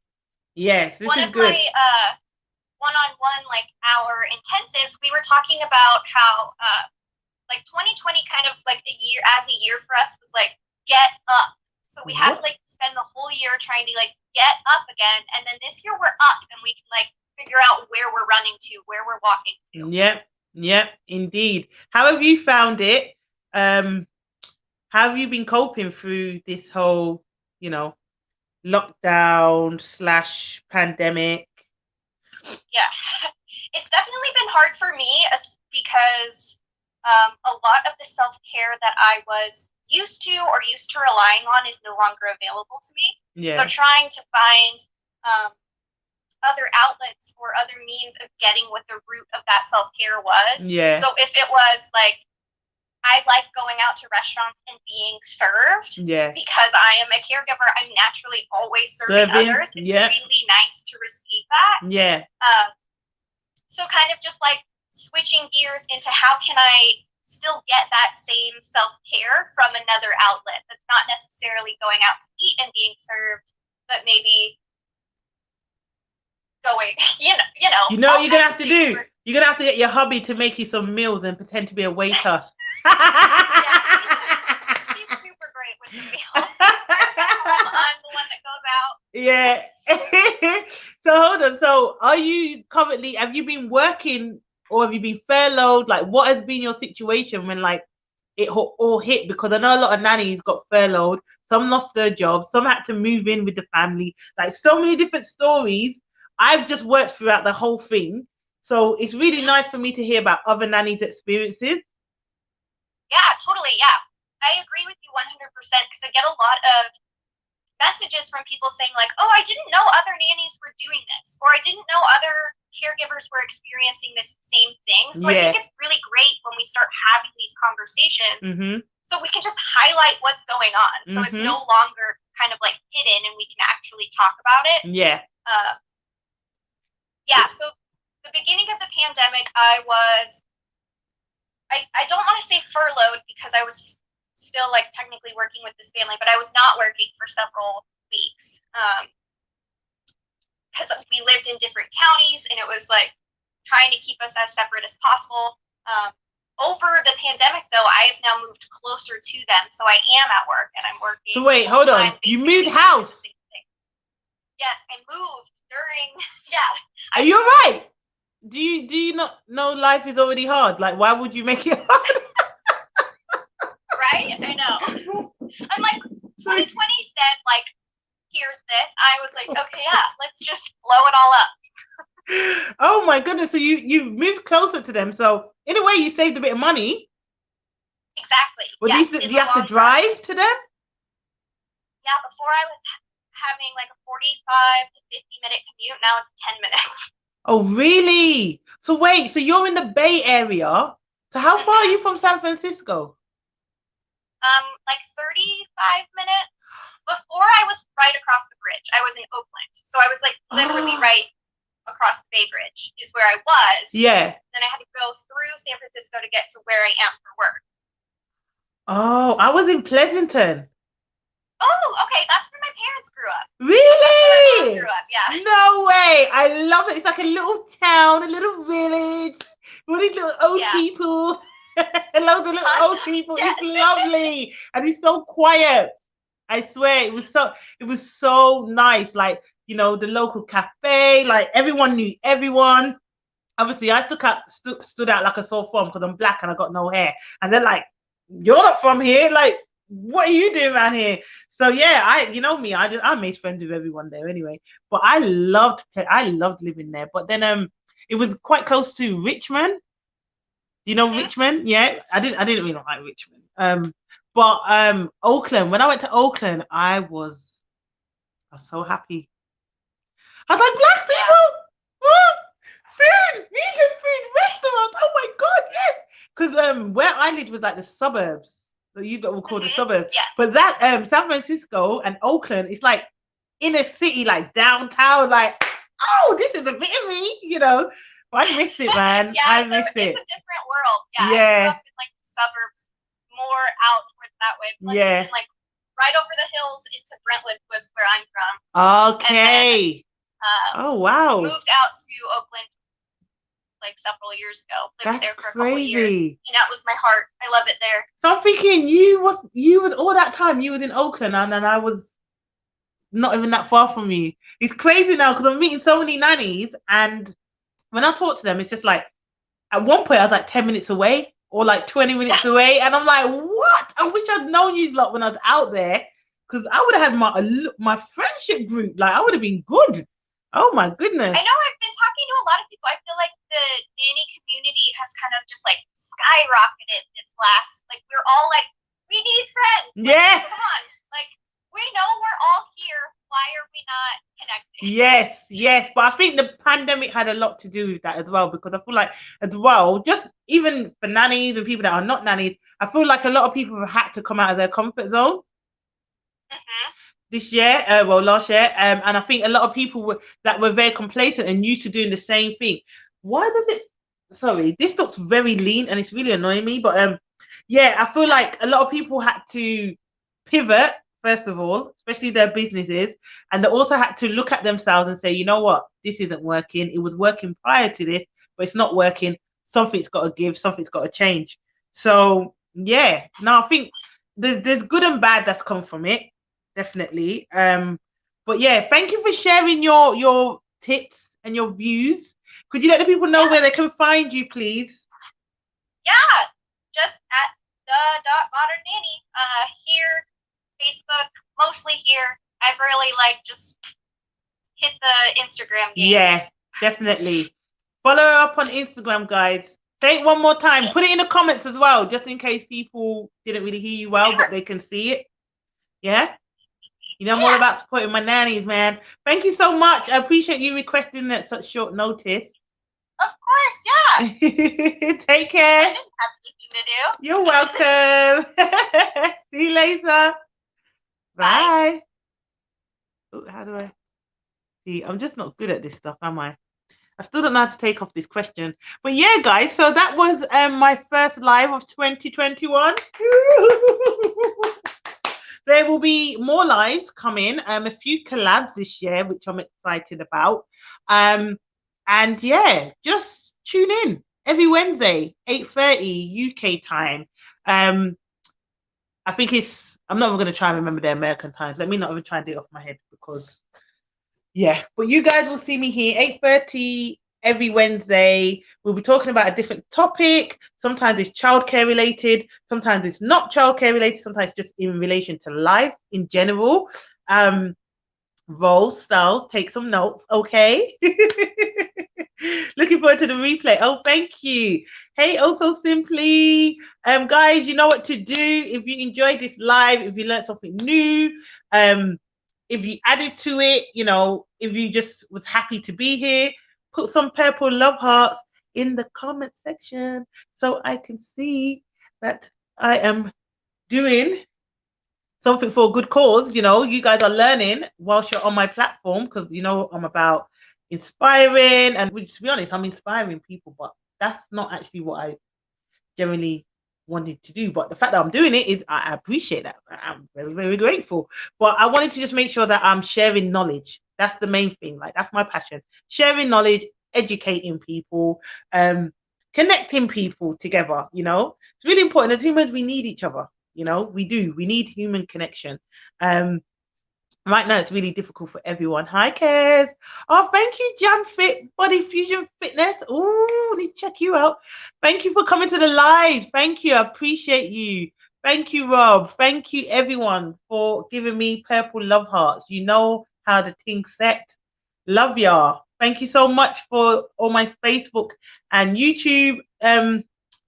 S1: Yes, this is good.
S2: One of my one-on-one like our intensives, we were talking about how like 2020 kind of like a year for us was like get up. So we had to like spend the whole year trying to like get up again, and then this year we're up and we can like figure out where we're running to, where we're walking to.
S1: Yep, indeed. How have you found it? How have you been coping through this whole, lockdown / pandemic?
S2: Yeah, it's definitely been hard for me because a lot of the self-care that I was used to relying on is no longer available to me.
S1: Yeah.
S2: So trying to find other outlets or other means of getting what the root of that self-care was.
S1: Yeah.
S2: So if it was like, I like going out to restaurants and being served.
S1: Yeah.
S2: Because I am a caregiver, I'm naturally always serving others. It's really nice to receive that.
S1: Yeah.
S2: So kind of just like switching gears into how can I still get that same self-care from another outlet that's not necessarily going out to eat and being served, but maybe going, you know.
S1: You know what you're gonna have to do? You're gonna have to get your hubby to make you some meals and pretend to be a waiter.
S2: Yeah, he's super great with the meals. I'm the one that goes out.
S1: Yeah. So hold on. So have you been working or have you been furloughed? Like, what has been your situation when like it all hit? Because I know a lot of nannies got furloughed. Some lost their jobs. Some had to move in with the family. Like, so many different stories. I've just worked throughout the whole thing. So it's really nice for me to hear about other nannies' experiences.
S2: Yeah, totally. Yeah. I agree with you 100% because I get a lot of messages from people saying like, oh, I didn't know other nannies were doing this, or I didn't know other caregivers were experiencing this same thing. So I think it's really great when we start having these conversations so we can just highlight what's going on. So it's no longer kind of like hidden and we can actually talk about it.
S1: Yeah.
S2: So the beginning of the pandemic, I don't want to say furloughed because I was still like technically working with this family, but I was not working for several weeks because we lived in different counties and it was like trying to keep us as separate as possible. Over the pandemic, though, I have now moved closer to them, so I am at work and I'm working.
S1: So wait, hold on. You moved house?
S2: Yes, I moved during. Yeah.
S1: Are you alright? Do you not know life is already hard? Like, why would you make it hard?
S2: Right? I know. I'm like, 2020 said, like, here's this. I was like, okay, yeah, let's just blow it all up.
S1: Oh my goodness. So you moved closer to them. So in a way you saved a bit of money.
S2: Exactly.
S1: Well, yes, do you have to drive to them?
S2: Yeah, before I was having like a 45 to 50-minute commute. Now it's 10 minutes.
S1: Oh, really? So wait, so you're in the Bay Area. So how far are you from San Francisco?
S2: Like 35 minutes. Before I was right across the bridge. I was in Oakland. So I was like literally right across the Bay Bridge is where I was.
S1: Yeah.
S2: Then I had to go through San Francisco to get to where I am for work.
S1: Oh, I was in Pleasanton.
S2: Oh, okay. That's where my parents grew up.
S1: Really?
S2: Grew up, yeah.
S1: No way. I love it. It's like a little town, a little village, all these little old people. Loads of little old people. Yes. It's lovely. And it's so quiet. I swear it was so nice. Like, you know, the local cafe, like everyone knew everyone. Obviously, I stood out like a sore thumb because I'm black and I got no hair. And they're like, you're not from here. Like, what are you doing around here? So yeah, you know me, I made friends with everyone there anyway. But I loved living there. But then it was quite close to Richmond. You know Richmond? Yeah, I didn't really like Richmond. But Oakland. When I went to Oakland, I was so happy. I was like, black people, food, vegan food, restaurants. Oh my god, yes. Because where I lived was like the suburbs. So you got call the suburbs.
S2: Yes.
S1: But that San Francisco and Oakland, it's like inner city, like downtown. Like, oh, this is a bit of me, you know. I miss it, man.
S2: Yeah,
S1: I miss it.
S2: It's a different world. Yeah.
S1: Yeah.
S2: I grew up in like the suburbs, more out towards that way.
S1: Yeah.
S2: Like right over the hills into Brentwood was where I'm from.
S1: Okay.
S2: Then,
S1: oh wow.
S2: Moved out to Oakland like several years ago. Lived there for a couple of years. And that was my heart. I love it there.
S1: So I'm thinking you was all that time you was in Oakland and then I was not even that far from me. It's crazy now because I'm meeting so many nannies, and when I talk to them, it's just like at one point I was like 10 minutes away or like 20 minutes away, and I'm like, what? I wish I'd known you lot when I was out there, because I would have had my friendship group. Like, I would have been good. Oh my goodness.
S2: I know, I've been talking to a lot of people. I feel like the nanny community has kind of just like skyrocketed this last, like, we're all like, we need friends. Like,
S1: yeah.
S2: Come on. Like, we know we're all here. Why are we not connected?
S1: Yes. But I think the pandemic had a lot to do with that as well, because I feel like as well, just even for nannies and people that are not nannies, I feel like a lot of people have had to come out of their comfort zone. This year, last year, and I think a lot of people that were very complacent and used to doing the same thing. Why does it? Sorry, this looks very lean and it's really annoying me. But yeah, I feel like a lot of people had to pivot first of all, especially their businesses, and they also had to look at themselves and say, you know what, this isn't working. It was working prior to this, but it's not working. Something's got to give. Something's got to change. So yeah, now I think there's good and bad that's come from it. Definitely. But yeah, thank you for sharing your tips and your views. Could you let the people know where they can find you, please?
S2: Yeah, just at the.modern nanny. Here, Facebook, mostly here. I've really like just hit the Instagram game.
S1: Yeah, definitely. Follow her up on Instagram, guys. Say it one more time. Put it in the comments as well, just in case people didn't really hear you well, but they can see it. Yeah. You know, I'm all about supporting my nannies, man. Thank you so much. I appreciate you requesting at such short notice.
S2: Of course, yeah.
S1: Take care.
S2: I didn't have anything to do.
S1: You're welcome. See you later. Bye. Ooh, how do I see? I'm just not good at this stuff, am I? I still don't know how to take off this question. But yeah, guys, so that was my first live of 2021. There will be more lives coming, a few collabs this year, which I'm excited about. And yeah, just tune in every Wednesday, 8:30 UK time. I think I'm not even going to try and remember the American times. Let me not even try and do it off my head, because yeah, but you guys will see me here 8:30 every Wednesday. We'll be talking about a different topic. Sometimes it's childcare related, sometimes it's not childcare related, sometimes just in relation to life in general. Roll, style, take some notes, okay? Looking forward to the replay. Oh, thank you. Hey, also simply, guys, you know what to do. If you enjoyed this live, if you learned something new, if you added to it, you know, if you just was happy to be here, put some purple love hearts in the comment section so I can see that I am doing something for a good cause. You know, you guys are learning whilst you're on my platform, because you know I'm about inspiring, and to be honest, I'm inspiring people, but that's not actually what I generally wanted to do. But the fact that I'm doing it is, I appreciate that. I'm very, very grateful. But I wanted to just make sure that I'm sharing knowledge. That's the main thing. Like, that's my passion. Sharing knowledge, educating people, connecting people together. You know, it's really important. As humans, we need each other. You know, we do. We need human connection. Right now, it's really difficult for everyone. Hi, Kez. Oh, thank you, Jam Fit Body Fusion Fitness. Oh, need to check you out. Thank you for coming to the live. Thank you. I appreciate you. Thank you, Rob. Thank you, everyone, for giving me purple love hearts. You know how the thing's set. Love y'all. Thank you so much for all my Facebook and YouTube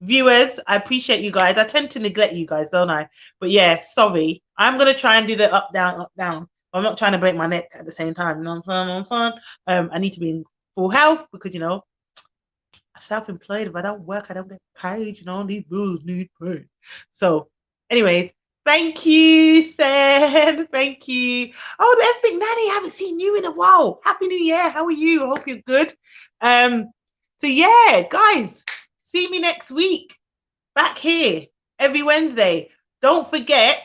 S1: viewers. I appreciate you guys. I tend to neglect you guys, don't I? But yeah, sorry. I'm going to try and do the up, down. I'm not trying to break my neck at the same time. You know what I'm saying? I need to be in full health, because, you know, I'm self-employed. If I don't work, I don't get paid. You know, these bills need paid. So, anyways, thank you, Sen. Thank you. Oh, the epic nanny. I haven't seen you in a while. Happy New Year. How are you? I hope you're good. So yeah, guys, see me next week. Back here every Wednesday. Don't forget,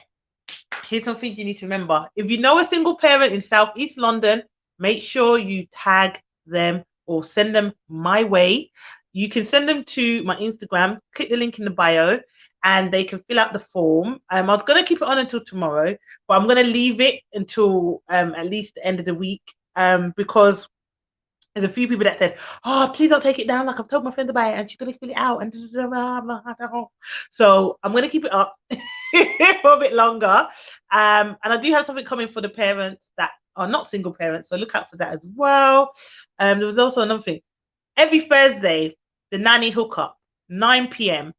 S1: here's something you need to remember. If you know a single parent in Southeast London, make sure you tag them or send them my way. You can send them to my Instagram. Click the link in the bio. and they can fill out the form. I was going to keep it on until tomorrow, but I'm going to leave it until at least the end of the week, because there's a few people that said, "Oh, please don't take it down. Like I've told my friend about it, and she's gonna fill it out." And so I'm gonna keep it up for a bit longer. And I do have something coming for the parents that are not single parents, so look out for that as well. There was also another thing. Every Thursday, the nanny hookup, 9 p.m.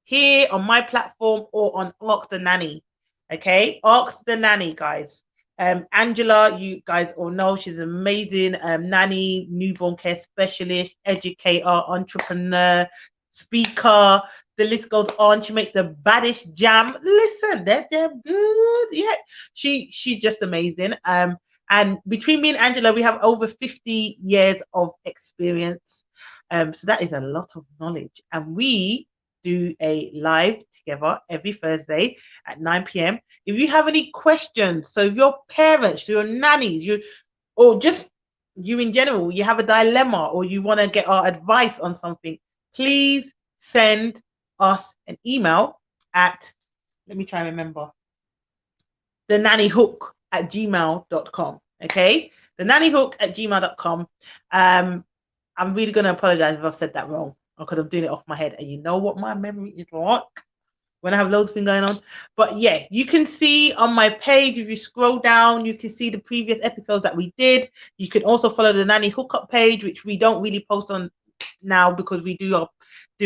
S1: here on my platform or on Ask the Nanny. Okay, Ask the Nanny, guys. Angela, you guys all know she's an amazing nanny, newborn care specialist, educator, entrepreneur, speaker. The list goes on. She makes the baddest jam. Listen, they're good. Yeah, she's just amazing. And between me and Angela, we have over 50 years of experience. So that is a lot of knowledge. And we do a live together every Thursday at 9 p.m. If you have any questions, so if your parents, your nannies, or just you in general, you have a dilemma or you want to get our advice on something, please send us an email at, let me try and remember, thenannyhook@gmail.com. Okay, thenannyhook@gmail.com. I'm really going to apologize if I've said that wrong, because I'm doing it off my head, and you know what my memory is like when I have loads of things going on. But yeah, you can see on my page, if you scroll down, you can see the previous episodes that we did. You can also follow the Nanny Hookup page, which we don't really post on now because we do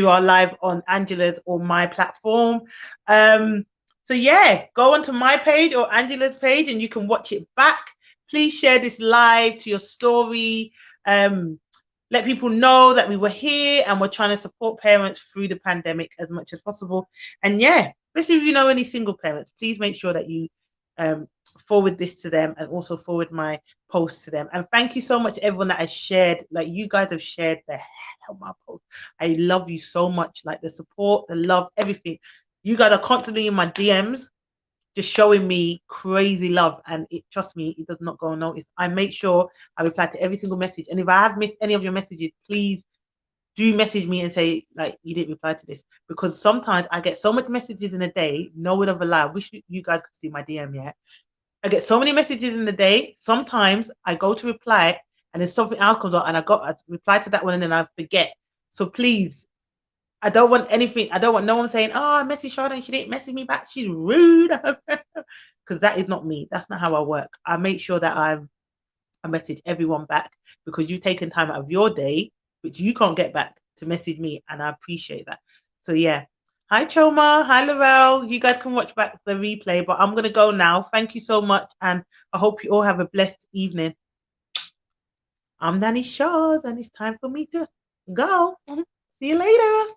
S1: our live on Angela's or my platform. So yeah, go onto my page or Angela's page and you can watch it back. Please share this live to your story. Let people know that we were here and we're trying to support parents through the pandemic as much as possible. And yeah, especially if you know any single parents, please make sure that you forward this to them and also forward my post to them. And thank you so much, everyone that has shared. Like, you guys have shared the hell of my post. I love you so much. Like, the support, the love, everything. You guys are constantly in my DMs, just showing me crazy love, and trust me, it does not go unnoticed. I make sure I reply to every single message, and if I have missed any of your messages, please do message me and say, like, you didn't reply to this, because sometimes I get so much messages in a day. No word of a lie. I wish you guys could see my DM yet. I get so many messages in the day. Sometimes I go to reply and then something else comes up and I reply to that one and then I forget. So please, I don't want anything. I don't want no one saying, "Oh, I messaged Sharda and she didn't message me back. She's rude." Because that is not me. That's not how I work. I make sure that I message everyone back, because you've taken time out of your day, which you can't get back, to message me, and I appreciate that. So yeah. Hi Choma. Hi Laurel. You guys can watch back the replay, but I'm gonna go now. Thank you so much, and I hope you all have a blessed evening. I'm Nanny Sharz, and it's time for me to go. See you later.